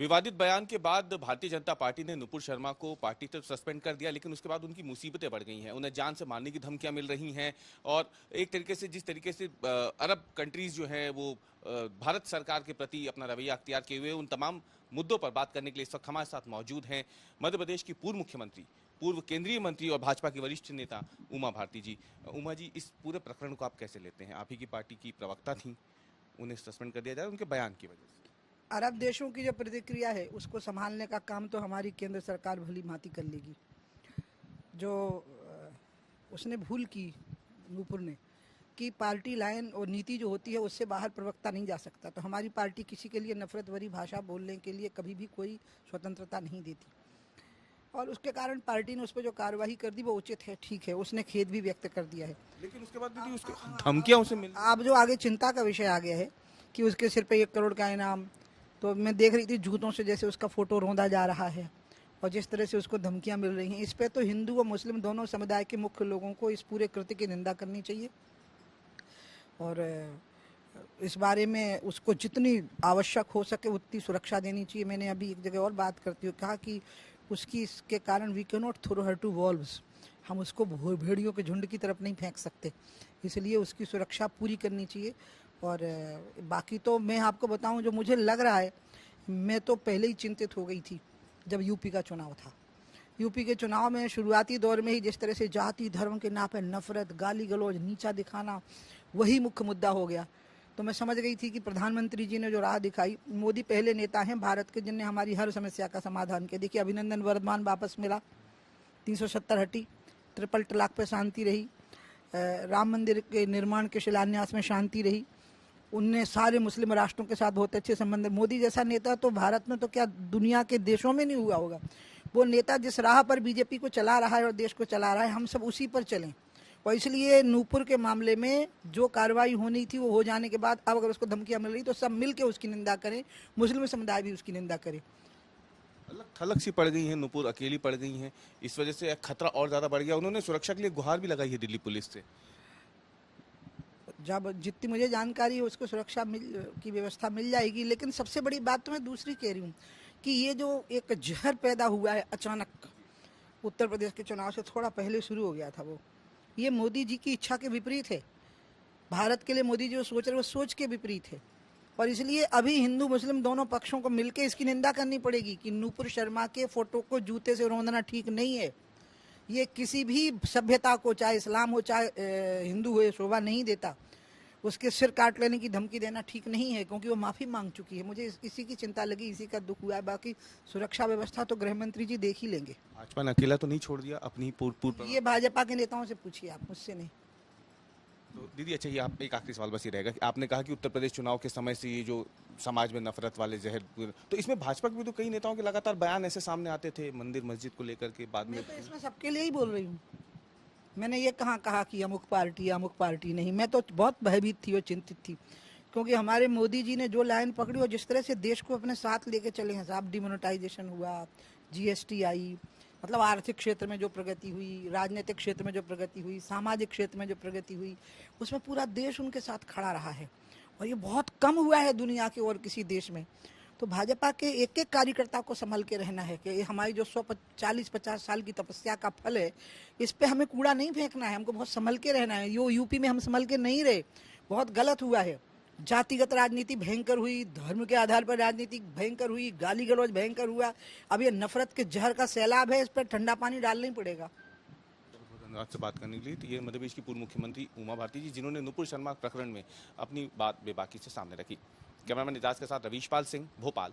विवादित बयान के बाद भारतीय जनता पार्टी ने नुपुर शर्मा को पार्टी से सस्पेंड कर दिया, लेकिन उसके बाद उनकी मुसीबतें बढ़ गई हैं। उन्हें जान से मारने की धमकियां मिल रही हैं और एक तरीके से जिस तरीके से अरब कंट्रीज जो हैं वो भारत सरकार के प्रति अपना रवैया अख्तियार किए हुए उन तमाम मुद्दों पर बात करने के लिए इस वक्त हमारे साथ मौजूद हैं मध्य प्रदेश की पूर्व मुख्यमंत्री, पूर्व केंद्रीय मंत्री और भाजपा की वरिष्ठ नेता उमा भारती जी। उमा जी, इस पूरे प्रकरण को आप कैसे लेते हैं? आप ही की पार्टी की प्रवक्ता थी, उन्हें सस्पेंड कर दिया जाए उनके बयान की वजह से। अरब देशों की जो प्रतिक्रिया है उसको संभालने का काम तो हमारी केंद्र सरकार भली भांति कर लेगी। जो उसने भूल की नूपुर ने कि पार्टी लाइन और नीति जो होती है उससे बाहर प्रवक्ता नहीं जा सकता, तो हमारी पार्टी किसी के लिए नफरत भरी भाषा बोलने के लिए कभी भी कोई स्वतंत्रता नहीं देती और उसके कारण पार्टी ने उस पर जो कार्रवाई कर दी वो उचित है, ठीक है। उसने खेद भी व्यक्त कर दिया है, लेकिन उसके बाद दीदी उसके धमकियां उसे मिल। अब जो आगे चिंता का विषय आ गया है कि उसके सिर पे 1 करोड़ का इनाम, तो मैं देख रही थी जूतों से जैसे उसका फोटो रौंदा जा रहा है और जिस तरह से उसको धमकियां मिल रही हैं, इस पे तो हिंदू और मुस्लिम दोनों समुदाय के मुख्य लोगों को इस पूरे कृत्य की निंदा करनी चाहिए और इस बारे में उसको जितनी आवश्यक हो सके उतनी सुरक्षा देनी चाहिए। मैंने अभी एक जगह और बात करते हुए कहा कि उसकी इसके कारण we can not throw her to wolves, हम उसको भेड़ियों के झुंड की तरफ नहीं फेंक सकते, इसलिए उसकी सुरक्षा पूरी करनी चाहिए। और बाकी तो मैं आपको बताऊं, जो मुझे लग रहा है, मैं तो पहले ही चिंतित हो गई थी जब यूपी का चुनाव था। यूपी के चुनाव में शुरुआती दौर में ही जिस तरह से जाति धर्म के नाम पर नफरत, गाली गलौज, नीचा दिखाना वही मुख्य मुद्दा हो गया, तो मैं समझ गई थी कि प्रधानमंत्री जी ने जो राह दिखाई, मोदी पहले नेता हैं भारत के जिनने हमारी हर समस्या का समाधान किया। देखिए, अभिनंदन वर्धमान वापस मिला, 370 हटी, ट्रिपल तलाक पर शांति रही, राम मंदिर के निर्माण के शिलान्यास में शांति रही, उनने सारे मुस्लिम राष्ट्रों के साथ बहुत अच्छे संबंध। मोदी जैसा नेता तो भारत में तो क्या दुनिया के देशों में नहीं हुआ होगा। वो नेता जिस राह पर बीजेपी को चला रहा है और देश को चला रहा है, हम सब उसी पर चलें। और इसलिए नूपुर के मामले में जो कार्रवाई होनी थी वो हो जाने के बाद अब अगर उसको धमकियां मिल रही तो सब मिल के उसकी निंदा करें, मुस्लिम समुदाय भी उसकी निंदा करे। अलग थलग सी पड़ गई हैं, नूपुर अकेली पड़ गई हैं, इस वजह से खतरा और ज्यादा बढ़ गया। उन्होंने सुरक्षा के लिए गुहार भी लगाई है दिल्ली पुलिस से। जब जितनी मुझे जानकारी है उसको सुरक्षा की व्यवस्था मिल जाएगी, लेकिन सबसे बड़ी बात तो मैं दूसरी कह रही हूँ कि ये जो एक जहर पैदा हुआ है अचानक, उत्तर प्रदेश के चुनाव से थोड़ा पहले शुरू हो गया था, वो ये मोदी जी की इच्छा के विपरीत है। भारत के लिए मोदी जी जो सोच रहे वो सोच के विपरीत है और इसलिए अभी हिंदू मुस्लिम दोनों पक्षों को मिलकर इसकी निंदा करनी पड़ेगी कि नूपुर शर्मा के फोटो को जूते से रौंदना ठीक नहीं है। ये किसी भी सभ्यता को, चाहे इस्लाम हो चाहे हिंदू हो, शोभा नहीं देता। उसके सिर काट लेने की धमकी देना ठीक नहीं है, क्योंकि वो माफ़ी मांग चुकी है। मुझे इसी की चिंता लगी, इसी का दुख हुआ है। बाकी सुरक्षा व्यवस्था तो गृह मंत्री जी देख ही लेंगे। भाजपा ने अकेला तो नहीं छोड़ दिया अपनी पूर्व। ये भाजपा के नेताओं से पूछिए आप, मुझसे नहीं। तो दीदी अच्छा, ये आप एक आखिरी सवाल बस ये रहेगा कि आपने कहा कि उत्तर प्रदेश चुनाव के समय से ये जो समाज में नफरत वाले जहर, तो इसमें भाजपा के भी तो कई नेताओं के लगातार बयान ऐसे सामने आते थे मंदिर मस्जिद को लेकर के। बाद में मैं तो इसमें सबके लिए ही बोल रही हूँ। मैंने ये कहा कि अमुक पार्टी नहीं। मैं तो बहुत भयभीत थी और चिंतित थी, क्योंकि हमारे मोदी जी ने जो लाइन पकड़ी और जिस तरह से देश को अपने साथ लेके चले हैं साहब, डिमोनेटाइजेशन हुआ, जीएसटी आई, मतलब आर्थिक क्षेत्र में जो प्रगति हुई, राजनीतिक क्षेत्र में जो प्रगति हुई, सामाजिक क्षेत्र में जो प्रगति हुई, उसमें पूरा देश उनके साथ खड़ा रहा है और ये बहुत कम हुआ है दुनिया के और किसी देश में। तो भाजपा के एक एक कार्यकर्ता को संभल के रहना है कि हमारी जो 140-50 साल की तपस्या का फल है, इस पे हमें कूड़ा नहीं फेंकना है, हमको बहुत संभल के रहना है। यूपी में हम संभल के नहीं रहे, बहुत गलत हुआ है। जातिगत राजनीति भयंकर हुई, धर्म के आधार पर राजनीति भयंकर हुई, गाली गलौज भयंकर हुआ। अब ये नफरत के जहर का सैलाब है, इस पर ठंडा पानी डालना ही पड़ेगा। धन्यवाद से बात करने के लिए। तो ये मध्य प्रदेश की पूर्व मुख्यमंत्री उमा भारती जी, जिन्होंने नुपुर शर्मा प्रकरण में अपनी बात बेबाकी से सामने रखी। कैमरामैन इजाज के साथ रवीश पाल सिंह, भोपाल।